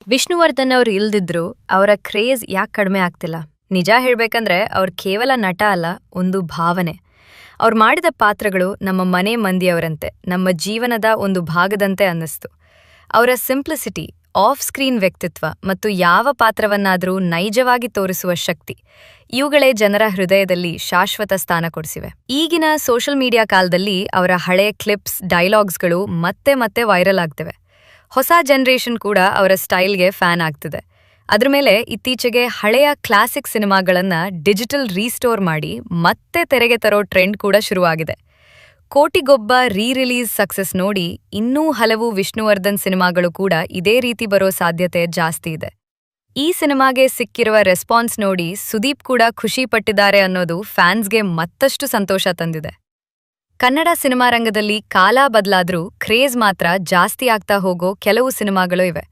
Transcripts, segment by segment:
ವಿಷ್ಣುವರ್ಧನ್ ಅವ್ರು ಇಲ್ದಿದ್ರು ಅವರ ಕ್ರೇಜ್ ಯಾಕೆ ಕಡಿಮೆ ಆಗ್ತಿಲ್ಲ? ನಿಜ ಹೇಳ್ಬೇಕಂದ್ರೆ ಅವ್ರು ಕೇವಲ ನಟ ಅಲ್ಲ, ಒಂದು ಭಾವನೆ. ಅವ್ರು ಮಾಡಿದ ಪಾತ್ರಗಳು ನಮ್ಮ ಮನೆ ಮಂದಿಯವರಂತೆ, ನಮ್ಮ ಜೀವನದ ಒಂದು ಭಾಗದಂತೆ ಅನ್ನಿಸ್ತು. ಅವರ ಸಿಂಪ್ಲಿಸಿಟಿ, ಆಫ್ ಸ್ಕ್ರೀನ್ ವ್ಯಕ್ತಿತ್ವ ಮತ್ತು ಯಾವ ಪಾತ್ರವನ್ನಾದರೂ ನೈಜವಾಗಿ ತೋರಿಸುವ ಶಕ್ತಿ, ಇವುಗಳೇ ಜನರ ಹೃದಯದಲ್ಲಿ ಶಾಶ್ವತ ಸ್ಥಾನ ಕೊಡಿಸಿವೆ. ಈಗಿನ ಸೋಷಿಯಲ್ ಮೀಡಿಯಾ ಕಾಲದಲ್ಲಿ ಅವರ ಹಳೆಯ ಕ್ಲಿಪ್ಸ್, ಡೈಲಾಗ್ಸ್ಗಳು ಮತ್ತೆ ಮತ್ತೆ ವೈರಲ್ ಆಗ್ತಿವೆ. ಹೊಸ ಜನರೇಷನ್ ಕೂಡ ಅವರ ಸ್ಟೈಲ್ಗೆ ಫ್ಯಾನ್ ಆಗ್ತಿದೆ. ಅದ್ರ ಮೇಲೆ ಇತ್ತೀಚೆಗೆ ಹಳೆಯ ಕ್ಲಾಸಿಕ್ ಸಿನಿಮಾಗಳನ್ನ ಡಿಜಿಟಲ್ ರೀಸ್ಟೋರ್ ಮಾಡಿ ಮತ್ತೆ ತೆರೆಗೆ ತರೋ ಟ್ರೆಂಡ್ ಕೂಡ ಶುರುವಾಗಿದೆ. ಕೋಟಿಗೊಬ್ಬ ರೀ-ರಿಲೀಸ್ ಸಕ್ಸಸ್ ನೋಡಿ ಇನ್ನೂ ಹಲವು ವಿಷ್ಣುವರ್ಧನ್ ಸಿನಿಮಾಗಳು ಕೂಡ ಇದೇ ರೀತಿ ಬರೋ ಸಾಧ್ಯತೆ ಜಾಸ್ತಿ ಇದೆ. ಈ ಸಿನಿಮಾಗೆ ಸಿಕ್ಕಿರುವ ರೆಸ್ಪಾನ್ಸ್ ನೋಡಿ ಸುದೀಪ್ ಕೂಡ ಖುಷಿ ಪಟ್ಟಿದ್ದಾರೆ ಅನ್ನೋದು ಫ್ಯಾನ್ಸ್ಗೆ ಮತ್ತಷ್ಟು ಸಂತೋಷ ತಂದಿದೆ. ಕನ್ನಡ ಸಿನಿಮಾ ರಂಗದಲ್ಲಿ ಕಾಲ ಬದಲಾದ್ರೂ ಕ್ರೇಜ್ ಮಾತ್ರ ಜಾಸ್ತಿ ಆಗ್ತಾ ಹೋಗೋ ಕೆಲವು ಸಿನಿಮಾಗಳು ಇವೆ.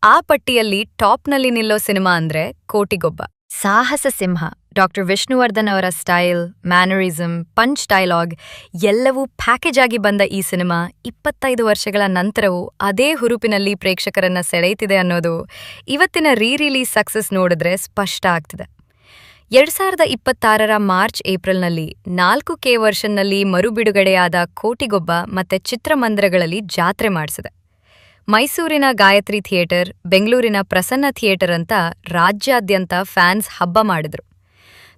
ಆ ಪಟ್ಟಿಯಲ್ಲಿ ಟಾಪ್ನಲ್ಲಿ ನಿಲ್ಲೋ ಸಿನಿಮಾ ಅಂದ್ರೆ ಕೋಟಿಗೊಬ್ಬ. ಸಾಹಸ ಸಿಂಹ. ಡಾಕ್ಟರ್ ವಿಷ್ಣುವರ್ಧನ್ ಅವರ ಸ್ಟೈಲ್, ಮ್ಯಾನರಿಸಮ್, ಪಂಚ್ ಡೈಲಾಗ್ ಎಲ್ಲವೂ ಪ್ಯಾಕೇಜ್ ಆಗಿ ಬಂದ ಈ ಸಿನಿಮಾ 25 ವರ್ಷಗಳ ನಂತರವೂ ಅದೇ ಹುರುಪಿನಲ್ಲಿ ಪ್ರೇಕ್ಷಕರನ್ನ ಸೆಳೆಯುತ್ತಿದೆ ಅನ್ನೋದು ಇವತ್ತಿನ ರೀ-ರಿಲೀಸ್ ಸಕ್ಸಸ್ ನೋಡಿದ್ರೆ ಸ್ಪಷ್ಟ ಆಗ್ತಿದೆ. 2026ರ ಮಾರ್ಚ್-ಏಪ್ರಿಲ್ನಲ್ಲಿ 4K ವರ್ಷನ್ನಲ್ಲಿ ಮರುಬಿಡುಗಡೆಯಾದ ಕೋಟಿಗೊಬ್ಬ ಮತ್ತೆ ಚಿತ್ರಮಂದಿರಗಳಲ್ಲಿ ಜಾತ್ರೆ ಮಾಡಿಸಿದೆ. ಮೈಸೂರಿನ ಗಾಯತ್ರಿ ಥಿಯೇಟರ್, ಬೆಂಗಳೂರಿನ ಪ್ರಸನ್ನ ಥಿಯೇಟರ್ ಅಂತ ರಾಜ್ಯಾದ್ಯಂತ ಫ್ಯಾನ್ಸ್ ಹಬ್ಬ ಮಾಡಿದ್ರು.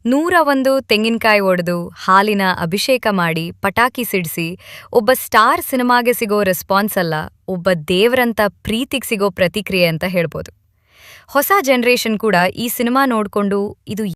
101 ತೆಂಗಿನಕಾಯಿ ಒಡೆದು, ಹಾಲಿನ ಅಭಿಷೇಕ ಮಾಡಿ, ಪಟಾಕಿ ಸಿಡಿಸಿ ಒಬ್ಬ ಸ್ಟಾರ್ ಸಿನಿಮಾಗೆ ಸಿಗೋ ರೆಸ್ಪಾನ್ಸ್ ಅಲ್ಲ, ಒಬ್ಬ ದೇವ್ರಂತ ಪ್ರೀತಿಗೆ ಸಿಗೋ ಪ್ರತಿಕ್ರಿಯೆ ಅಂತ ಹೇಳ್ಬೋದು. ಹೊಸ ಜನರೇಷನ್ ಕೂಡ ಈ ಸಿನಿಮಾ ನೋಡ್ಕೊಂಡು ಇದು